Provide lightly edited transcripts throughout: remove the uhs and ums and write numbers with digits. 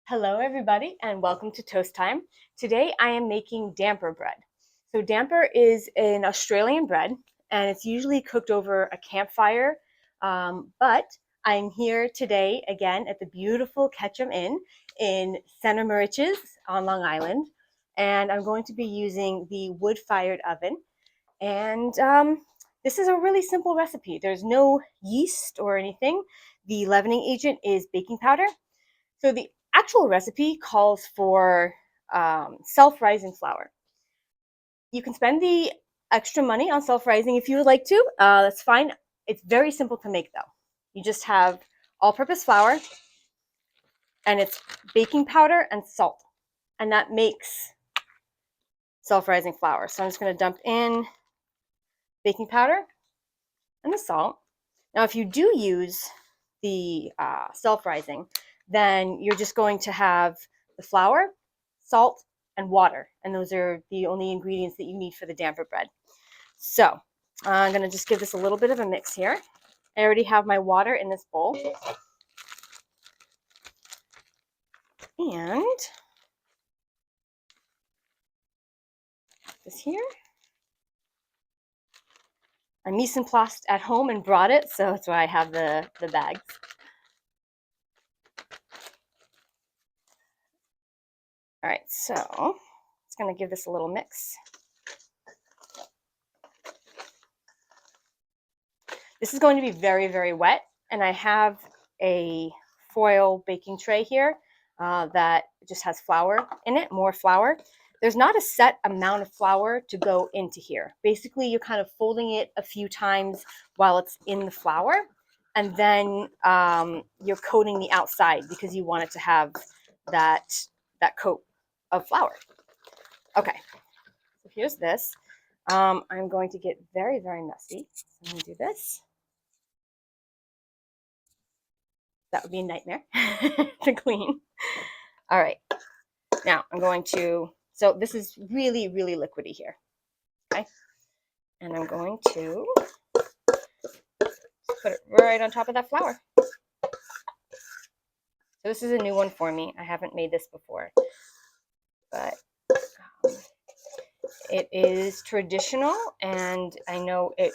Hello everybody and welcome to Toast Time. Today I am making damper bread. So damper is an Australian bread and it's usually cooked over a campfire, but I'm here today again at the beautiful Ketchum Inn in Center Moriches on Long Island, and I'm going to be using the wood-fired oven. And this is a really simple recipe. There's no yeast or anything. The leavening agent is baking powder. So the actual recipe calls for self-rising flour. You can spend the extra money on self-rising if you would like to. That's fine. It's very simple to make though. You just have all-purpose flour and it's baking powder and salt. And that makes self-rising flour. So I'm just going to dump in baking powder and the salt. Now, if you do use the self-rising, then you're just going to have the flour, salt, and water. And those are the only ingredients that you need for the damper bread. So I'm going to just give this a little bit of a mix here. I already have my water in this bowl. And this here. I mise en place at home and brought it, so that's why I have the bags. All right, so it's going to give this a little mix. This is going to be very, very wet, and I have a foil baking tray here that just has flour in it, more flour. There's not a set amount of flour to go into here. Basically, you're kind of folding it a few times while it's in the flour, and then you're coating the outside because you want it to have that coat of flour. Okay, so here's this. I'm going to get very, very messy. So I'm going to do this. That would be a nightmare to clean. All right, now I'm going to, so this is really, really liquidy here, okay? And I'm going to put it right on top of that flour. So this is a new one for me. I haven't made this before, but it is traditional, and I know it,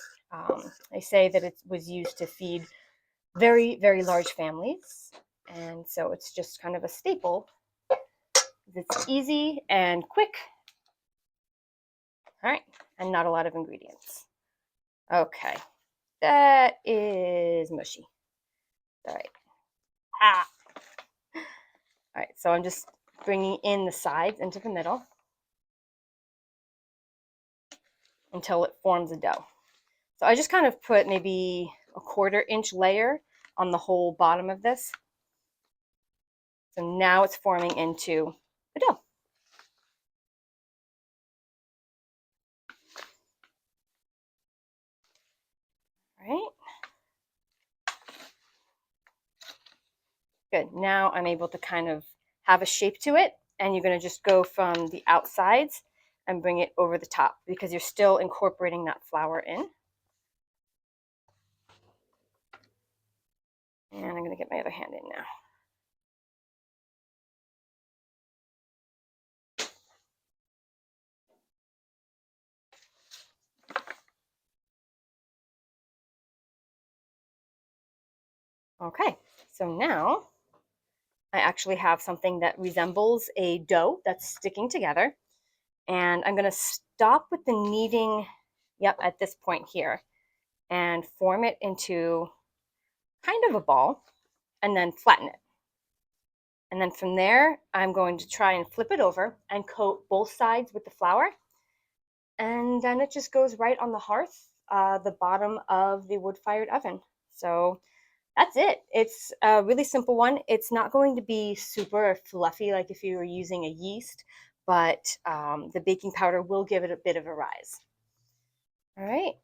they say that it was used to feed very, very large families, and so it's just kind of a staple. It's easy and quick. All right, and not a lot of ingredients. Okay, that is mushy. All right. Ah. All right, so I'm just bringing in the sides into the middle until it forms a dough. So I just kind of put maybe a 1/4 inch layer on the whole bottom of this. So now it's forming into a dough. All right. Good. Now I'm able to kind of have a shape to it, and you're going to just go from the outsides and bring it over the top because you're still incorporating that flour in. And I'm going to get my other hand in now. Okay, so now I actually have something that resembles a dough that's sticking together. And I'm going to stop with the kneading, yep, at this point here, and form it into kind of a ball and then flatten it. And then from there, I'm going to try and flip it over and coat both sides with the flour. And then it just goes right on the hearth, the bottom of the wood-fired oven. So that's it. It's a really simple one. It's not going to be super fluffy like if you were using a yeast, but the baking powder will give it a bit of a rise. All right,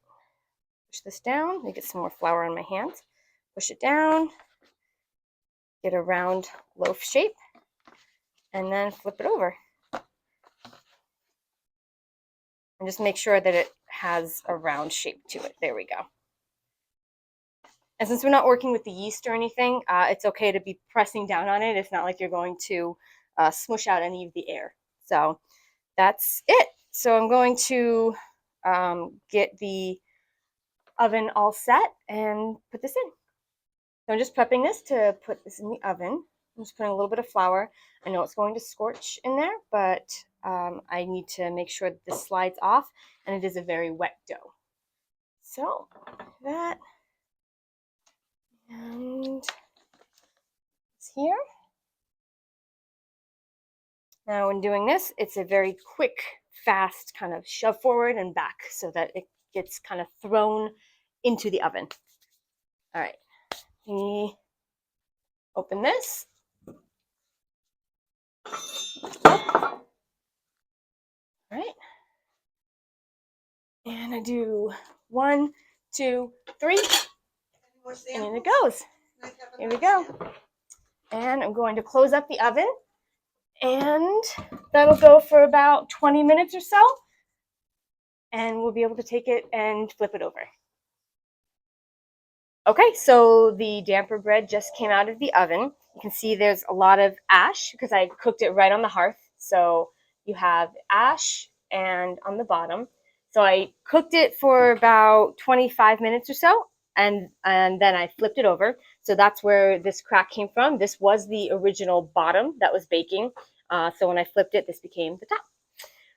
push this down. Let me get some more flour on my hands. Push it down, get a round loaf shape, and then flip it over. And just make sure that it has a round shape to it. There we go. And since we're not working with the yeast or anything, it's okay to be pressing down on it. It's not like you're going to smush out any of the air. So that's it. So I'm going to get the oven all set and put this in. So I'm just prepping this to put this in the oven. I'm just putting a little bit of flour. I know it's going to scorch in there, but I need to make sure that this slides off, and it is a very wet dough. So that, and it's here. Now when doing this, it's a very quick, fast kind of shove forward and back so that it gets kind of thrown into the oven. All right, let me open this. All right. And I do 1, 2, 3, and in it goes. Here we go. And I'm going to close up the oven, and that'll go for about 20 minutes or so, and we'll be able to take it and flip it over. Okay, so the damper bread just came out of the oven. You can see there's a lot of ash because I cooked it right on the hearth. So you have ash and on the bottom. So I cooked it for about 25 minutes or so, and then I flipped it over. So that's where this crack came from. This was the original bottom that was baking. So when I flipped it, this became the top.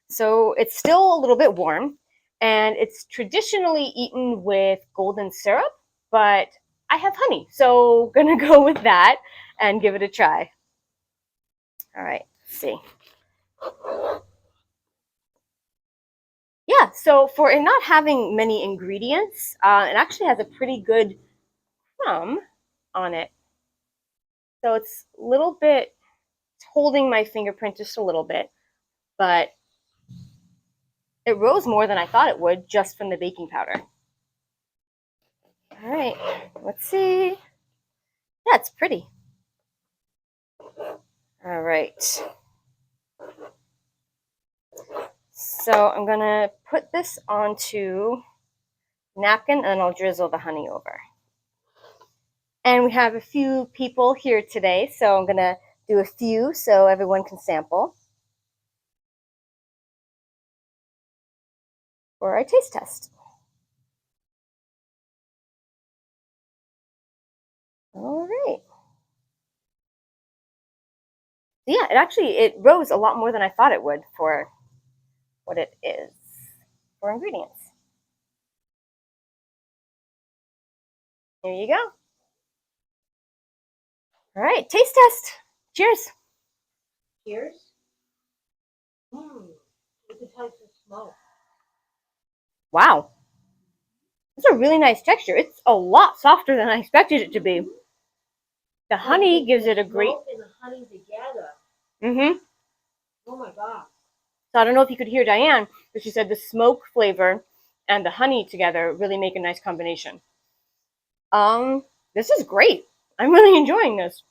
So it's still a little bit warm, and it's traditionally eaten with golden syrup, but I have honey, so gonna go with that and give it a try. All right, let's see. Yeah, so for it not having many ingredients, it actually has a pretty good crumb on it. So it's a little bit, it's holding my fingerprint just a little bit, but it rose more than I thought it would just from the baking powder. All right, let's see. Yeah, it's pretty. All right. So I'm gonna put this onto a napkin, and I'll drizzle the honey over. And we have a few people here today, so I'm gonna do a few so everyone can sample for our taste test. All right. So yeah, it rose a lot more than I thought it would for what it is for ingredients. Here you go. All right, taste test. Cheers. Cheers. It's a type of smoke. Wow. It's a really nice texture. It's a lot softer than I expected it to be. The honey gives it a great. And the honey together. Mm-hmm. Oh my god. So I don't know if you could hear Diane, but she said the smoke flavor and the honey together really make a nice combination. This is great. I'm really enjoying this.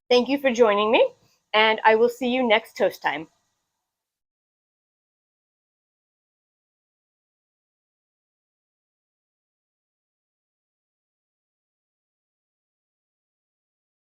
Thank you for joining me, and I will see you next toast time.